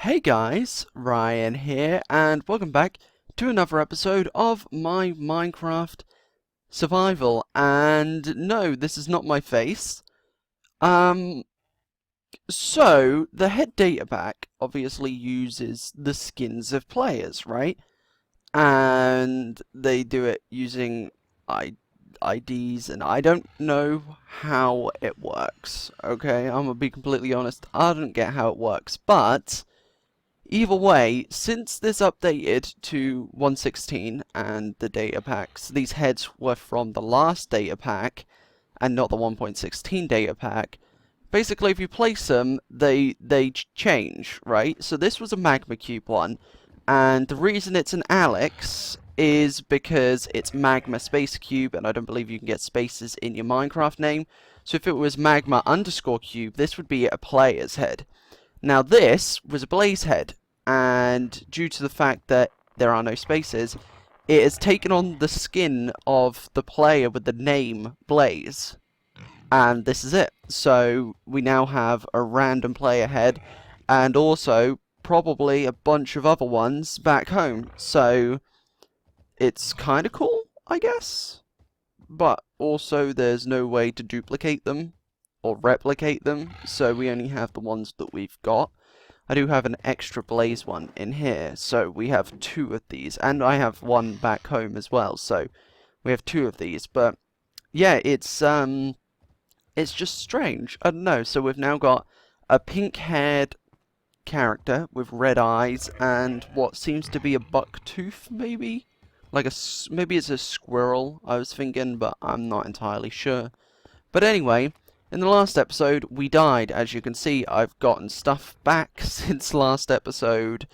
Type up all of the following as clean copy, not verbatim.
Hey guys, Ryan here, and welcome back to another episode of my Minecraft survival. And no, this is not my face. Um, so the head data pack obviously uses the skins of players, right? And they do it using IDs, and I don't know how it works. Okay, I'm gonna be completely honest. I don't get how it works, but either way, since this updated to 1.16 and the data packs, these heads were from the last data pack and not the 1.16 data pack. Basically, if you place them, they change, right? So this was a magma cube one, and the reason it's an Alex is because it's magma space cube, and I don't believe you can get spaces in your Minecraft name. So if it was magma underscore cube, this would be a player's head. Now this was a blaze head, and due to the fact that there are no spaces, it has taken on the skin of the player with the name Blaze. And this is it. So we now have a random player head, and also probably a bunch of other ones back home. So it's kind of cool, I guess. But also there's no way to duplicate them or replicate them, so we only have the ones that we've got. I do have an extra blaze one in here, so we have two of these, and I have one back home as well, so we have two of these. But yeah, it's just strange. I don't know. So we've now got a pink-haired character with red eyes and what seems to be a buck tooth, maybe. Like maybe it's a squirrel, I was thinking, but I'm not entirely sure. But anyway, in the last episode, we died. As you can see, I've gotten stuff back since last episode.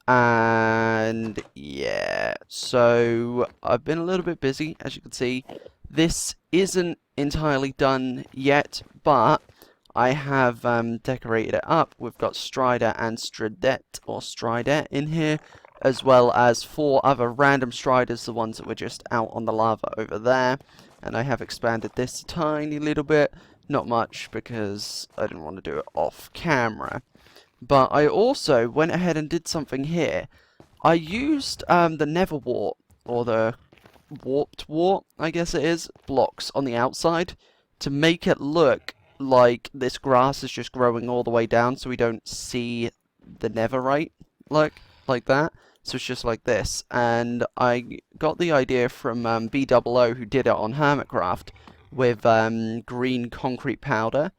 And yeah, so I've been a little bit busy, as you can see. This isn't entirely done yet, but I have decorated it up. We've got Strider and Stridette, or Stridette, in here, as well as 4 other random Striders, the ones that were just out on the lava over there. And I have expanded this a tiny little bit. Not much, because I didn't want to do it off camera. But I also went ahead and did something here. I used the Nether wart, or the warped wart, I guess it is, blocks on the outside, to make it look like this grass is just growing all the way down, so we don't see the netherite, like that. So it's just like this, and I got the idea from B00, who did it on Hermitcraft, with green concrete powder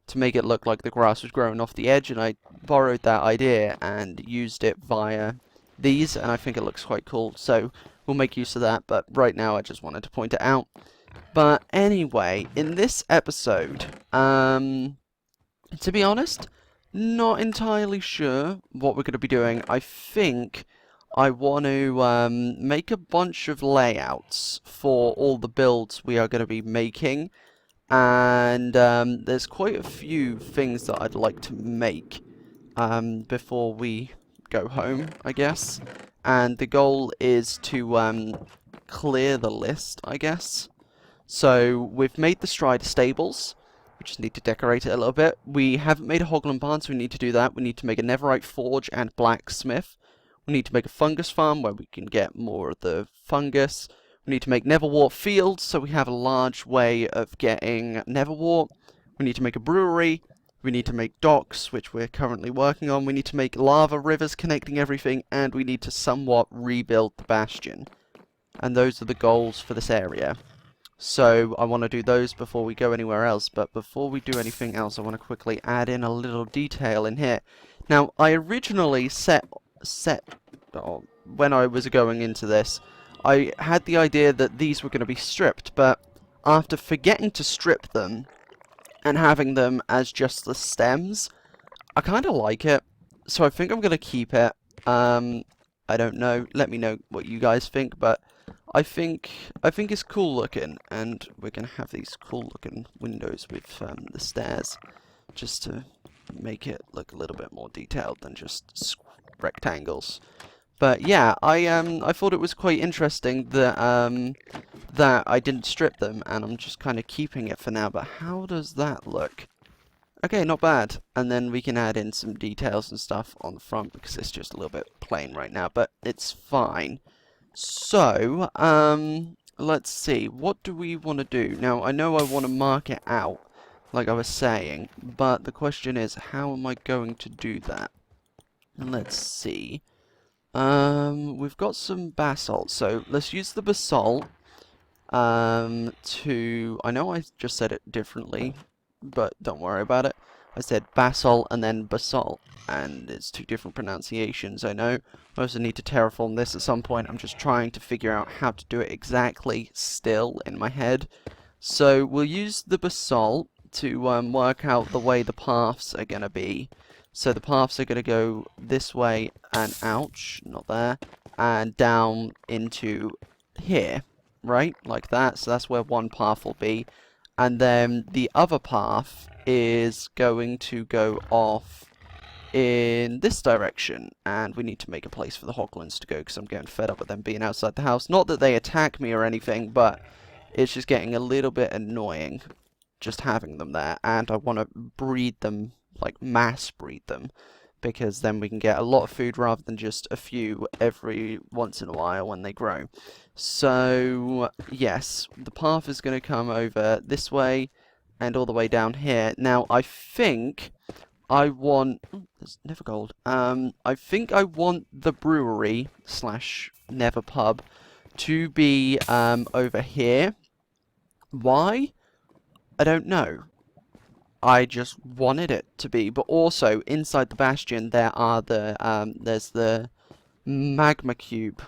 to make it look like the grass was growing off the edge, and I borrowed that idea and used it via these, and I think it looks quite cool, so we'll make use of that. But right now I just wanted to point it out. But anyway, in this episode, to be honest, not entirely sure what we're going to be doing. I think I want to make a bunch of layouts for all the builds we are going to be making. And there's quite a few things that I'd like to make before we go home, I guess. And the goal is to clear the list, I guess. So we've made the Strider stables. We just need to decorate it a little bit. We haven't made a Hoglin barn, so we need to do that. We need to make a Netherite forge and blacksmith. We need to make a fungus farm where we can get more of the fungus. We need to make Netherwart fields, so we have a large way of getting Netherwart. We need to make a brewery. We need to make docks, which we're currently working on. We need to make lava rivers connecting everything, and we need to somewhat rebuild the bastion. And those are the goals for this area. So I want to do those before we go anywhere else, but before we do anything else, I want to quickly add in a little detail in here. Now, I originally when I was going into this, I had the idea that these were going to be stripped, but after forgetting to strip them and having them as just the stems, I kind of like it, so I think I'm going to keep it. I don't know, let me know what you guys think, but I think it's cool looking, and we're going to have these cool looking windows with the stairs, just to make it look a little bit more detailed than just rectangles. But yeah, I thought it was quite interesting that that I didn't strip them, and I'm just kind of keeping it for now. But how does that look? Okay, not bad. And then we can add in some details and stuff on the front because it's just a little bit plain right now, but it's fine. So, let's see. What do we want to do? Now, I know I want to mark it out, like I was saying, but the question is, how am I going to do that? Let's see. We've got some basalt, so let's use the basalt, I know I just said it differently, but don't worry about it. I said basalt and then basalt, and it's two different pronunciations, I know. I also need to terraform this at some point. I'm just trying to figure out how to do it exactly still in my head. So we'll use the basalt to work out the way the paths are going to be. So the paths are going to go this way and ouch, not there, and down into here, right? Like that. So that's where one path will be. And then the other path is going to go off in this direction, and we need to make a place for the hoglins to go because I'm getting fed up with them being outside the house. Not that they attack me or anything, but it's just getting a little bit annoying just having them there, and I want to breed them, like mass breed them, because then we can get a lot of food rather than just a few every once in a while when they grow. So, yes, the path is going to come over this way and all the way down here. Now, I think I want... Oh, there's Nether Gold. I think I want the brewery / Nether pub to be over here. Why? I don't know. I just wanted it to be, but also inside the bastion there are the there's the magma cube,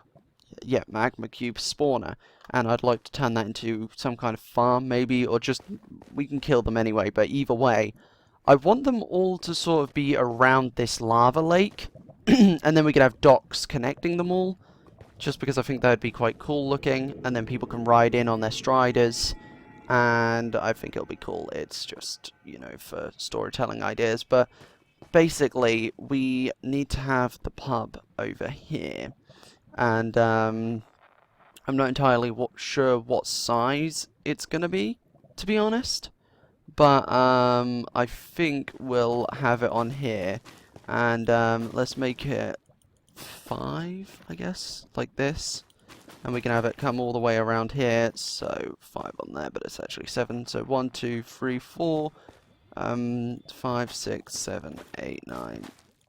magma cube spawner, and I'd like to turn that into some kind of farm maybe, or just we can kill them anyway. But either way, I want them all to sort of be around this lava lake, and then we could have docks connecting them all, just because I think that would be quite cool looking, and then people can ride in on their striders. And I think it'll be cool. It's just, you know, for storytelling ideas. But basically, we need to have the pub over here. And I'm not entirely sure what size it's going to be honest. But I think we'll have it on here. And let's make it 5, I guess, like this. And we can have it come all the way around here, so 5 on there, but it's actually 7. So 1, 2, 3, 4, 5, 6, 7, 8, 9,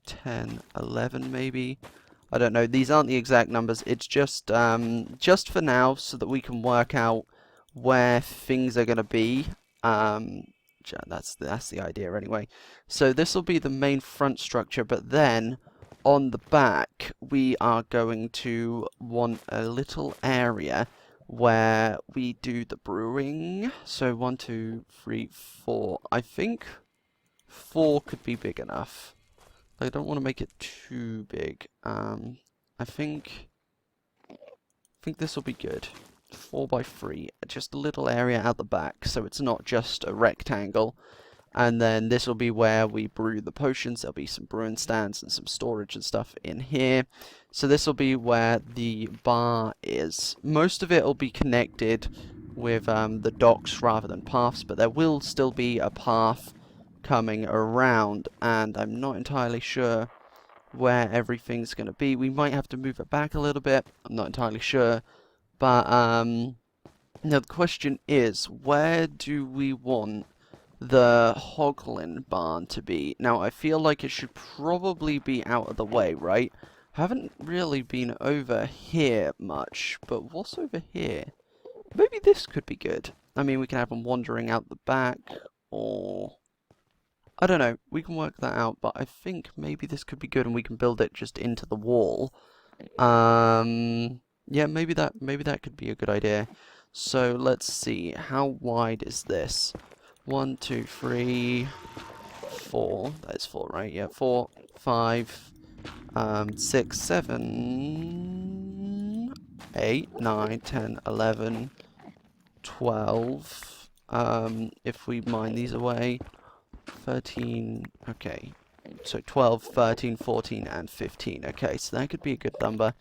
10, 11 maybe. I don't know, these aren't the exact numbers, it's just for now, so that we can work out where things are going to be. That's the idea anyway. So this will be the main front structure, but then on the back, we are going to want a little area where we do the brewing. So 1, 2, 3, 4. I think 4 could be big enough. I don't want to make it too big. I think this will be good. 4 by 3. Just a little area out the back, so it's not just a rectangle. And then this will be where we brew the potions. There'll be some brewing stands and some storage and stuff in here. So this will be where the bar is. Most of it will be connected with the docks rather than paths, but there will still be a path coming around, and I'm not entirely sure where everything's going to be. We might have to move it back a little bit. I'm not entirely sure. But now the question is, where do we want the hoglin barn to be? Now, I feel like it should probably be out of the way, right? I haven't really been over here much, but what's over here? Maybe this could be good. I mean, we can have them wandering out the back, or... I don't know, we can work that out, but I think maybe this could be good and we can build it just into the wall. Yeah, maybe that could be a good idea. So, let's see, how wide is this? 1, 2, 3, 4. That is 4, right? Yeah, 4, 5, 6, 7, 8, 9, 10, 11, 12. If we mine these away, 13. Okay, so 12, 13, 14, and 15. Okay, so that could be a good number.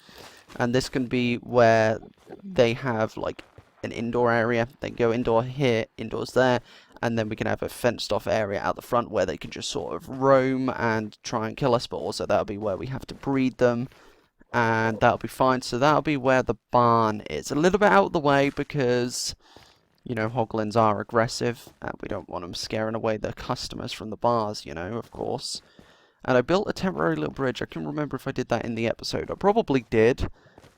And this can be where they have like an indoor area. They can go indoor here, indoors there, and then we can have a fenced off area out the front where they can just sort of roam and try and kill us, but also that'll be where we have to breed them, and that'll be fine. So that'll be where the barn is. A little bit out of the way because, you know, hoglins are aggressive, and we don't want them scaring away the customers from the bars, you know, of course. And I built a temporary little bridge. I can't remember if I did that in the episode. I probably did,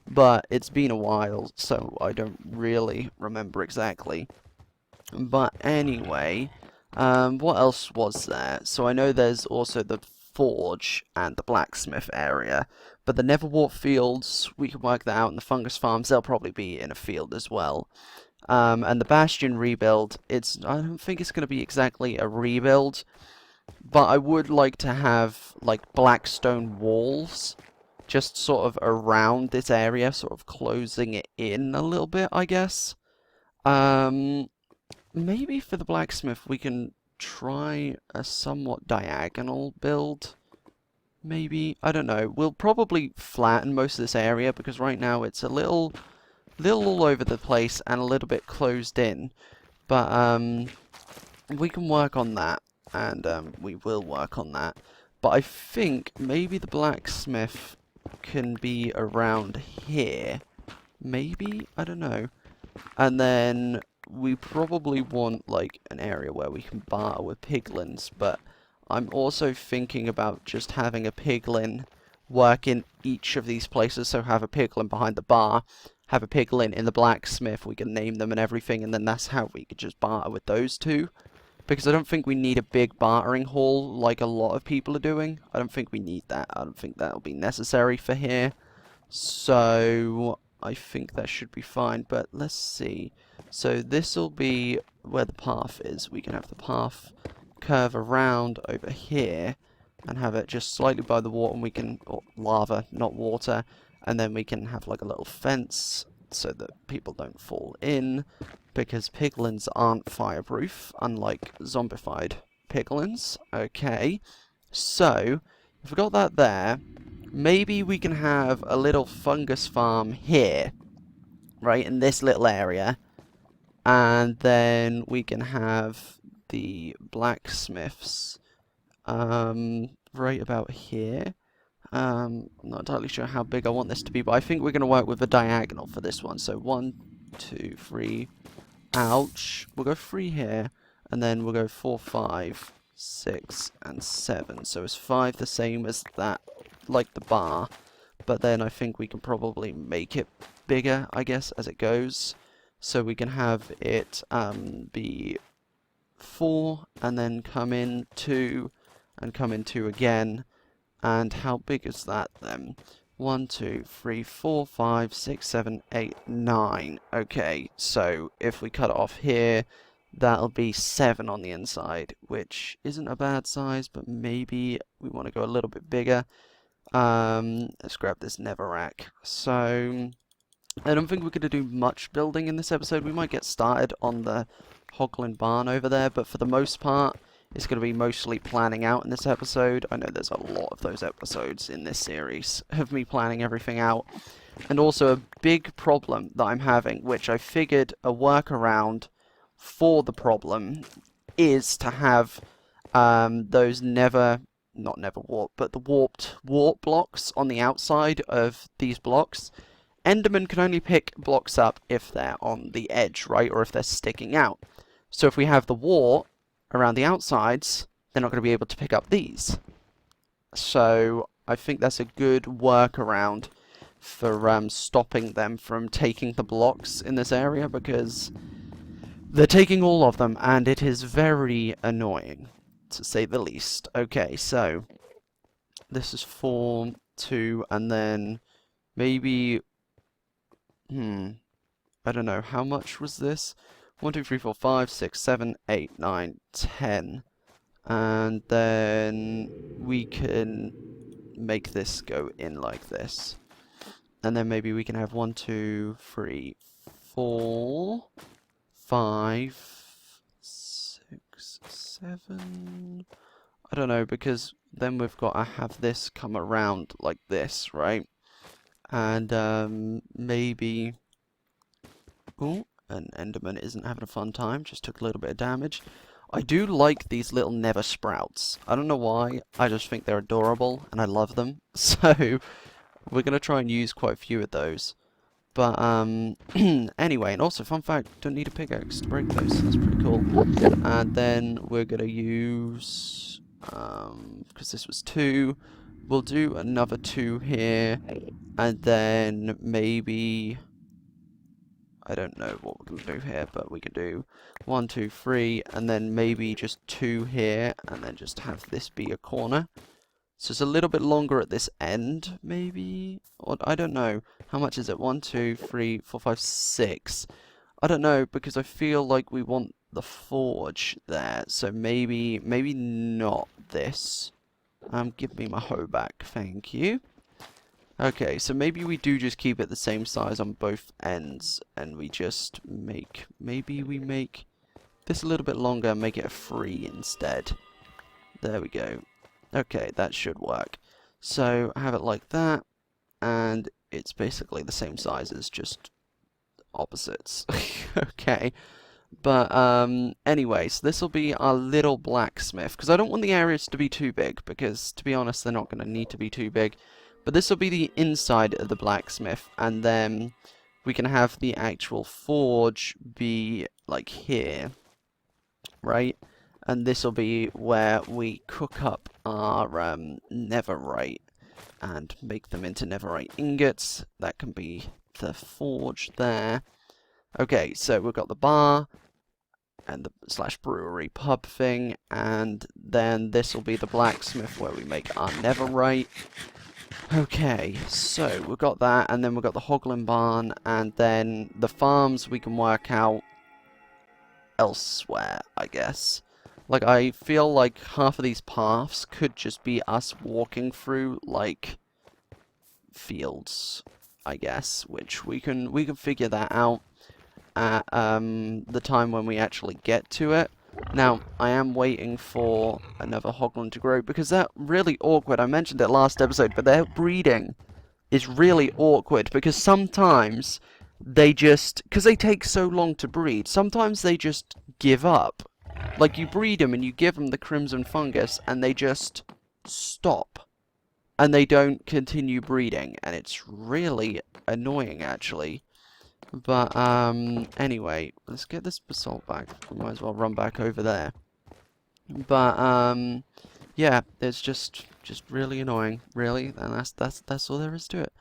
but it's been a while, so I don't really remember exactly. But anyway, what else was there? So I know there's also the forge and the blacksmith area, but the Neverwart fields, we can work that out, and the fungus farms, they'll probably be in a field as well. And the bastion rebuild, I don't think it's going to be exactly a rebuild, but I would like to have, like, black stone walls just sort of around this area, sort of closing it in a little bit, I guess. Maybe for the blacksmith we can try a somewhat diagonal build. Maybe, I don't know. We'll probably flatten most of this area because right now it's a little all over the place and a little bit closed in. But we can work on that, and we will work on that. But I think maybe the blacksmith can be around here. Maybe? I don't know. And then we probably want, like, an area where we can barter with piglins, but I'm also thinking about just having a piglin work in each of these places, so have a piglin behind the bar, have a piglin in the blacksmith, we can name them and everything, and then that's how we could just barter with those two. Because I don't think we need a big bartering hall like a lot of people are doing. I don't think we need that. I don't think that'll be necessary for here. So I think that should be fine, but let's see. So this will be where the path is. We can have the path curve around over here and have it just slightly by the water, and we can, or lava, not water, and then we can have like a little fence so that people don't fall in, because piglins aren't fireproof, unlike zombified piglins. Okay, so if we got that there, maybe we can have a little fungus farm here, right, in this little area, and then we can have the blacksmiths right about here. I'm not entirely sure how big I want this to be, but I think we're going to work with a diagonal for this one. So 1, 2, 3, ouch. We'll go 3 here, and then we'll go 4, 5, 6, and 7. So is 5 the same as that, like the bar, but then I think we can probably make it bigger, I guess, as it goes. So we can have it be 4, and then come in 2, and come in 2 again. And how big is that then? 1, 2, 3, 4, 5, 6, 7, 8, 9. Okay, so if we cut it off here, that'll be 7 on the inside, which isn't a bad size, but maybe we want to go a little bit bigger. Let's grab this netherrack. So I don't think we're going to do much building in this episode. We might get started on the hoglin barn over there, but for the most part, it's going to be mostly planning out in this episode. I know there's a lot of those episodes in this series of me planning everything out. And also a big problem that I'm having, which I figured a workaround for the problem is to have those not never warp, but the warped warp blocks on the outside of these blocks. Endermen can only pick blocks up if they're on the edge, right? Or if they're sticking out. So if we have the wart around the outsides, they're not going to be able to pick up these. So I think that's a good workaround for stopping them from taking the blocks in this area, because they're taking all of them, and it is very annoying, to say the least. Okay, so this is 4, 2, and then maybe, I don't know, how much was this? 1, 2, 3, 4, 5, 6, 7, 8, 9, 10. And then we can make this go in like this. And then maybe we can have 1, 2, 3, 4, 5, 6, 7. I don't know, because then we've got to have this come around like this, right? And maybe... Oh, and Enderman isn't having a fun time, just took a little bit of damage. I do like these little Nether sprouts. I don't know why, I just think they're adorable, and I love them. So, we're going to try and use quite a few of those. But, anyway, and also, fun fact, don't need a pickaxe to break those. That's pretty cool. And then we're going to use, because this was 2, we'll do another 2 here. And then maybe, I don't know what we're going to do here, but we can do 1, 2, 3, and then maybe just 2 here, and then just have this be a corner. So it's a little bit longer at this end, maybe? Or, I don't know. How much is it? 1, 2, 3, 4, 5, 6. I don't know, because I feel like we want the forge there. So maybe not this. Give me my hoe back. Thank you. Okay, so maybe we do just keep it the same size on both ends, and we just make... Maybe we make this a little bit longer and make it a 3 instead. There we go. Okay, that should work. So, have it like that, and it's basically the same size as just opposites. Okay. But, anyway, so this will be our little blacksmith, because I don't want the areas to be too big, because, to be honest, they're not going to need to be too big. But this will be the inside of the blacksmith, and then we can have the actual forge be, like, here, right? And this will be where we cook up our netherite and make them into netherite ingots. That can be the forge there. Okay, so we've got the bar and the / brewery pub thing, and then this will be the blacksmith where we make our netherite. Okay, so we've got that, and then we've got the hoglin barn, and then the farms we can work out elsewhere, I guess. Like, I feel like half of these paths could just be us walking through, like, fields, I guess, which we can figure that out at the time when we actually get to it. Now, I am waiting for another hoglin to grow, because they're really awkward. I mentioned it last episode, but their breeding is really awkward, because sometimes they just... Because they take so long to breed, sometimes they just give up. Like, you breed them and you give them the crimson fungus, and they just stop. And they don't continue breeding, and it's really annoying, actually. But, anyway, let's get this basalt back. We might as well run back over there. But, yeah, it's just really annoying, really, and that's all there is to it.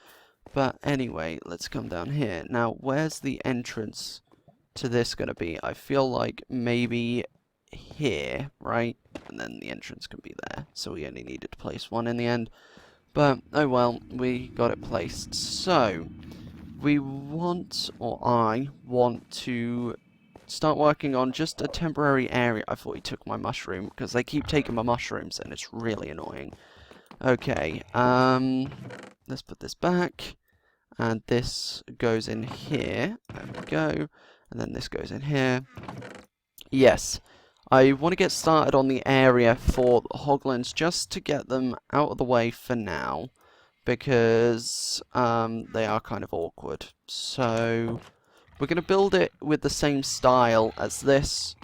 But anyway, let's come down here. Now, where's the entrance to this gonna be? I feel like maybe here, right? And then the entrance can be there. So we only needed to place 1 in the end. But, oh well, we got it placed. So, we want, or I want to start working on just a temporary area. I thought he took my mushroom, because they keep taking my mushrooms, and it's really annoying. Okay, let's put this back, and this goes in here. There we go, and then this goes in here. Yes, I want to get started on the area for the hoglins, just to get them out of the way for now, because they are kind of awkward. So we're going to build it with the same style as this,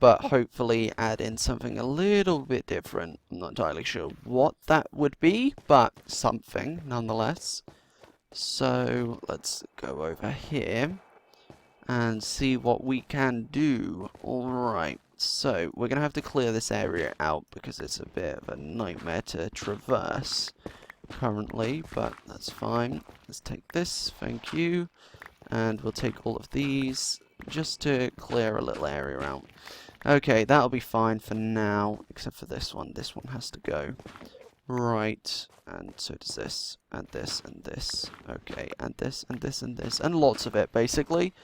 but hopefully add in something a little bit different. I'm not entirely sure what that would be, but something nonetheless. So let's go over here and see what we can do. Alright, so we're going to have to clear this area out, because it's a bit of a nightmare to traverse currently, but that's fine. Let's take this, thank you, and we'll take all of these just to clear a little area out. Okay, that'll be fine for now, except for this one. This one has to go. Right, and so does this, and this, and this. Okay, and this, and this, and this, and lots of it, basically.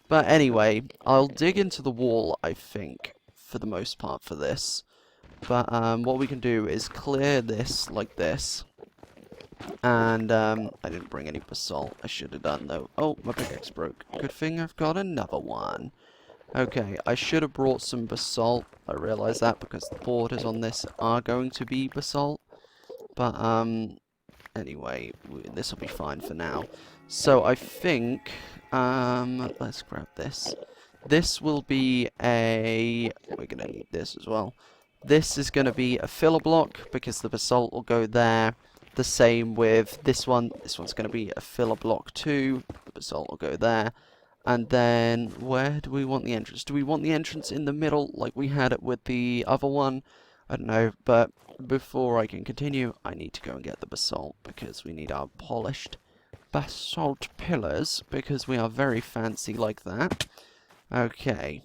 But anyway, I'll dig into the wall, I think, for the most part for this. But what we can do is clear this like this. And, I didn't bring any basalt. I should have done, though. Oh, my pickaxe broke. Good thing I've got another one. Okay, I should have brought some basalt. I realise that, because the borders on this are going to be basalt. But, anyway, this will be fine for now. So, I think, let's grab this. this will be a... We're going to need this as well. This is going to be a filler block because the basalt will go there. The same with this one. This one's going to be a filler block too. The basalt will go there. And then, where do we want the entrance? Do we want the entrance in the middle like we had it with the other one? I don't know, but before I can continue, I need to go and get the basalt because we need our polished basalt pillars because we are very fancy like that. Okay.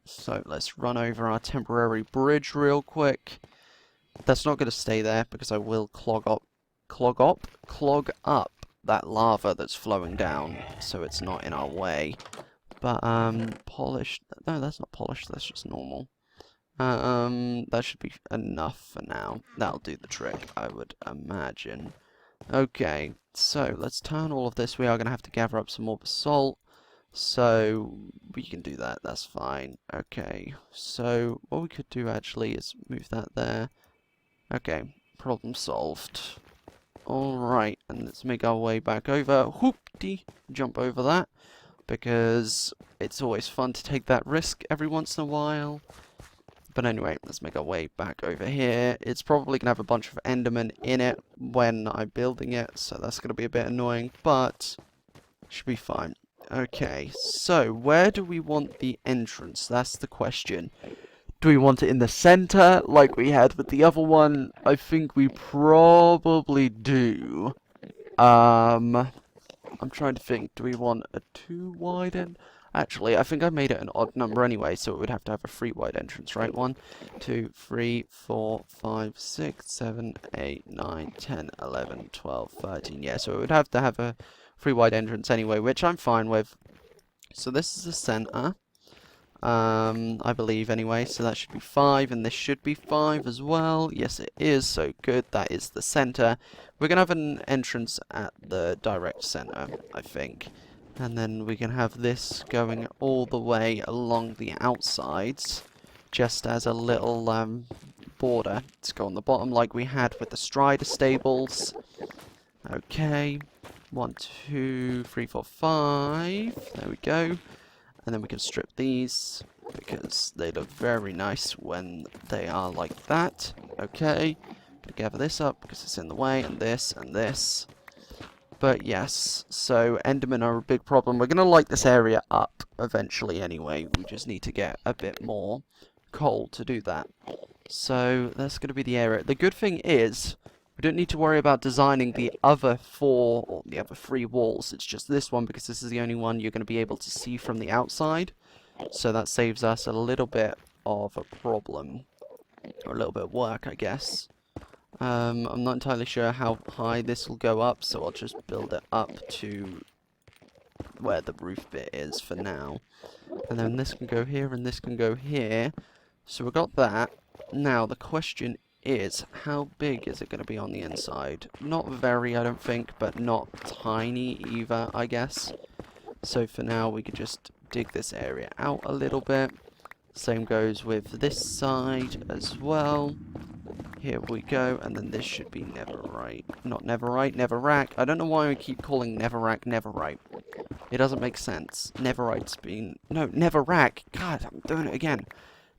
So, let's run over our temporary bridge real quick. That's not going to stay there because I will clog up that lava that's flowing down, so it's not in our way. But, polished... No, that's not polished, that's just normal. That should be enough for now. That'll do the trick, I would imagine. Okay, so let's turn all of this. We are going to have to gather up some more basalt. So, we can do that, that's fine. Okay, so what we could do actually is move that there. Okay, problem solved. Alright, and let's make our way back over. Whoop-dee! Jump over that, because it's always fun to take that risk every once in a while. But anyway, let's make our way back over here. It's probably going to have a bunch of Endermen in it when I'm building it, so that's going to be a bit annoying, but should be fine. Okay, so where do we want the entrance? That's the question. Do we want it in the center, like we had with the other one? I think we probably do. I'm trying to think. Do we want a 2 wide end? Actually, I think I made it an odd number anyway, so it would have to have a 3 wide entrance, right? 1, 2, 3, 4, 5, 6, 7, 8, 9, 10, 11, 12, 13. Yeah, so it would have to have a 3 wide entrance anyway, which I'm fine with. So this is the center. I believe anyway, so that should be 5, and this should be 5 as well. Yes, it is, so good, that is the center. We're going to have an entrance at the direct center, I think. And then we can have this going all the way along the outsides, just as a little border to go on the bottom like we had with the Strider stables. Okay, 1, 2, 3, 4, 5, there we go. And then we can strip these, because they look very nice when they are like that. Okay, gonna gather this up, because it's in the way, and this, and this. But yes, so Endermen are a big problem. We're gonna light this area up eventually anyway. We just need to get a bit more coal to do that. So, that's gonna be the area. The good thing is, we don't need to worry about designing the other 4 or the other 3 walls. It's just this one because this is the only one you're going to be able to see from the outside. So that saves us a little bit of a problem. Or a little bit of work, I guess. I'm not entirely sure how high this will go up, so I'll just build it up to where the roof bit is for now. And then this can go here and this can go here. So we've got that. Now the question is, how big is it going to be on the inside? Not very, I don't think, but not tiny either, I guess. So for now, we could just dig this area out a little bit. Same goes with this side as well. Here we go, and then this should be Netherite. Not Netherite, Netherrack. I don't know why I keep calling Netherrack Netherite. It doesn't make sense. Netherite's been... No, Netherrack! God, I'm doing it again.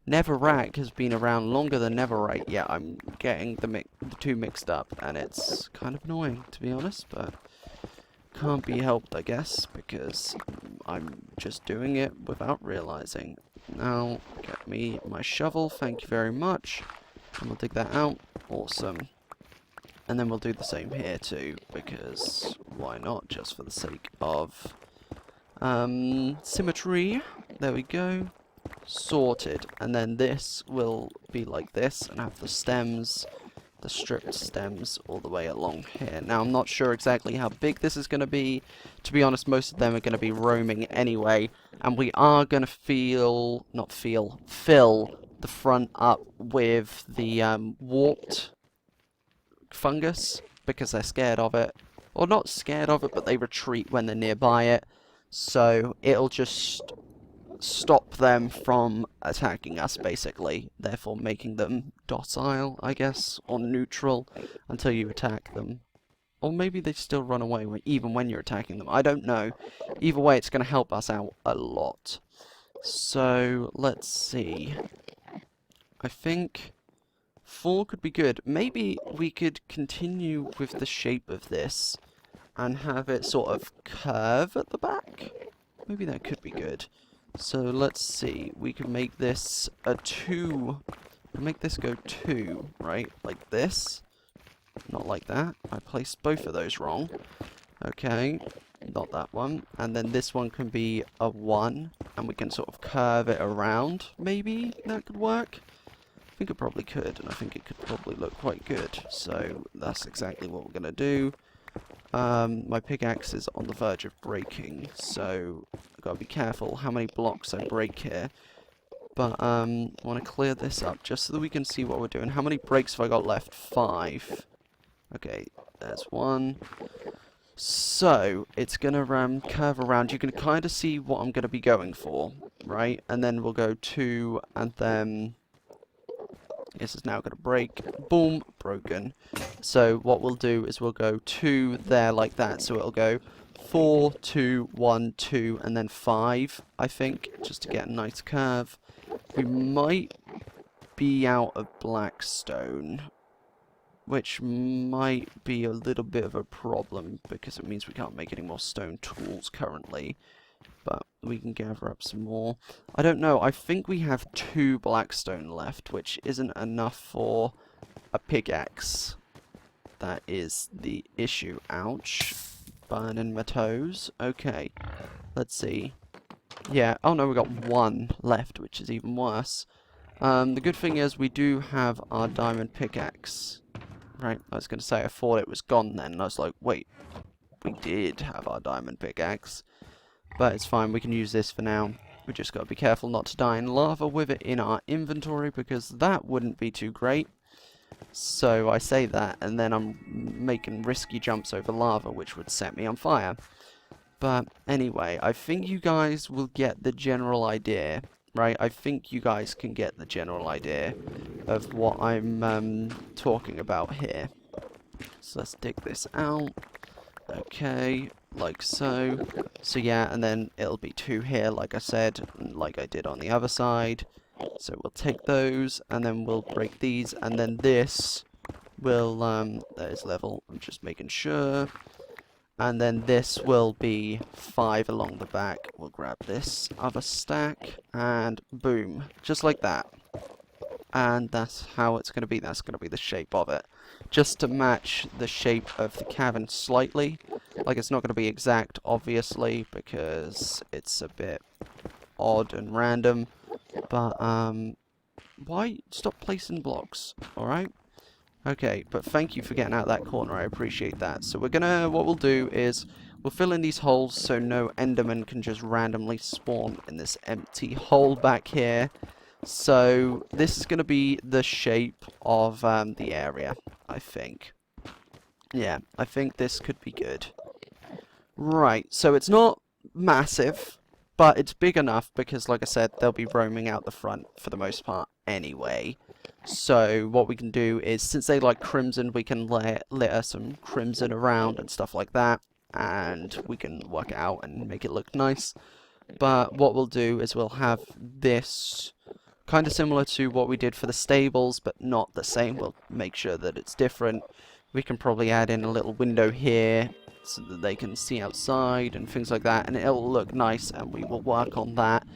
Netherrack has been around longer than Netherite. Yeah, I'm getting the two mixed up, and it's kind of annoying, to be honest, but can't be helped, I guess, because I'm just doing it without realizing. Now, get me my shovel, thank you very much, and we'll dig that out. Awesome. And then we'll do the same here too, because why not, just for the sake of symmetry. There we go. Sorted. And then this will be like this and have the stems, the stripped stems all the way along here. Now I'm not sure exactly how big this is going to be. To be honest, most of them are going to be roaming anyway, and we are going to fill the front up with the warped fungus because they're scared of it. Or not scared of it, but they retreat when they're nearby it. So it'll just stop them from attacking us, basically, therefore making them docile, I guess, or neutral, until you attack them. Or maybe they still run away even when you're attacking them. I don't know. Either way, it's going to help us out a lot. So, let's see. I think 4 could be good. Maybe we could continue with the shape of this and have it sort of curve at the back. Maybe that could be good. So let's see. We can make this a 2. Make this go 2, right? Like this. Not like that. I placed both of those wrong. Okay. Not that one. And then this one can be a 1. And we can sort of curve it around. Maybe that could work. I think it probably could, and I think it could probably look quite good. So that's exactly what we're going to do. My pickaxe is on the verge of breaking, so I've got to be careful how many blocks I break here. But I want to clear this up just so that we can see what we're doing. How many breaks have I got left? 5. Okay, there's 1. So it's going to curve around. You can kind of see what I'm going to be going for, right? And then we'll go 2, and then this is now going to break. Boom, broken. So what we'll do is we'll go 2 there like that. So it'll go 4, 2, 1, 2, and then 5, I think, just to get a nice curve. We might be out of blackstone, which might be a little bit of a problem because it means we can't make any more stone tools currently. But we can gather up some more. I don't know, I think we have 2 blackstone left, which isn't enough for a pickaxe. That is the issue. Ouch. Burning my toes. Okay, let's see. Yeah, oh no, we got 1 left, which is even worse. The good thing is we do have our diamond pickaxe. Right, I was going to say I thought it was gone then, and I was like, wait, we did have our diamond pickaxe. But it's fine, we can use this for now. We just got to be careful not to die in lava with it in our inventory, because that wouldn't be too great. So I say that, and then I'm making risky jumps over lava, which would set me on fire. But anyway, I think you guys will get the general idea, right? I think you guys can get the general idea of what I'm talking about here. So let's dig this out. Okay, like so. So yeah, and then it'll be 2 here, like I said, like I did on the other side. So we'll take those, and then we'll break these, and then this will, there's level, I'm just making sure. And then this will be 5 along the back. We'll grab this other stack, and boom, just like that. And that's how it's going to be. That's going to be the shape of it. Just to match the shape of the cavern slightly. Like, it's not going to be exact, obviously, because it's a bit odd and random. But, why? Stop placing blocks, alright? Okay, but thank you for getting out of that corner. I appreciate that. So we're gonna, what we'll do is, we'll fill in these holes so no enderman can just randomly spawn in this empty hole back here. So this is going to be the shape of the area, I think. Yeah, I think this could be good. Right, so it's not massive, but it's big enough because, like I said, they'll be roaming out the front for the most part anyway. So what we can do is, since they like crimson, we can litter some crimson around and stuff like that, and we can work it out and make it look nice. But what we'll do is we'll have this kind of similar to what we did for the stables, but not the same. We'll make sure that it's different. We can probably add in a little window here so that they can see outside and things like that, and it'll look nice, and we will work on that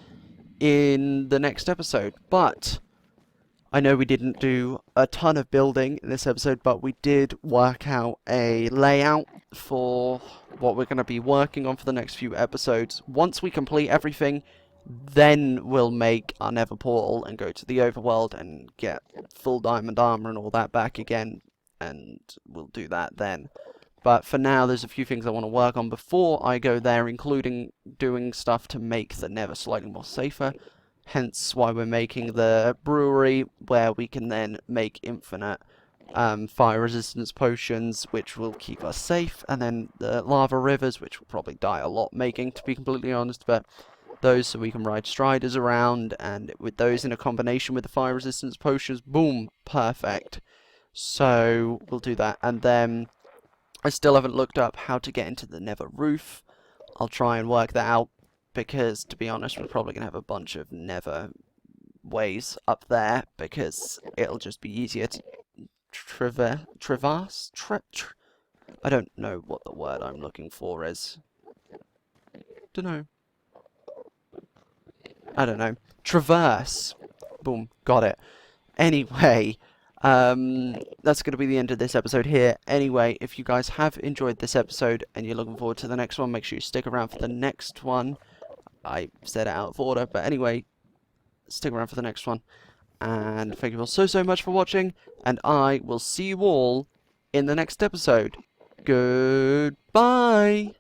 in the next episode. But I know we didn't do a ton of building in this episode, but we did work out a layout for what we're going to be working on for the next few episodes. Once we complete everything, then we'll make our Nether portal and go to the overworld and get full diamond armor and all that back again, and we'll do that then. But for now, there's a few things I want to work on before I go there, including doing stuff to make the Nether slightly more safer. Hence why we're making the brewery, where we can then make infinite fire resistance potions, which will keep us safe, and then the lava rivers, which we'll probably die a lot making, to be completely honest, but those so we can ride striders around, and with those in a combination with the fire resistance potions, boom, perfect. So we'll do that, and then I still haven't looked up how to get into the Nether roof. I'll try and work that out, because, to be honest, we're probably going to have a bunch of Nether ways up there, because it'll just be easier to traverse? I don't know what the word I'm looking for is. Dunno. I don't know. Traverse. Boom. Got it. Anyway, that's going to be the end of this episode here. Anyway, if you guys have enjoyed this episode and you're looking forward to the next one, make sure you stick around for the next one. I said it out of order, but anyway, stick around for the next one. And thank you all so much for watching, and I will see you all in the next episode. Goodbye!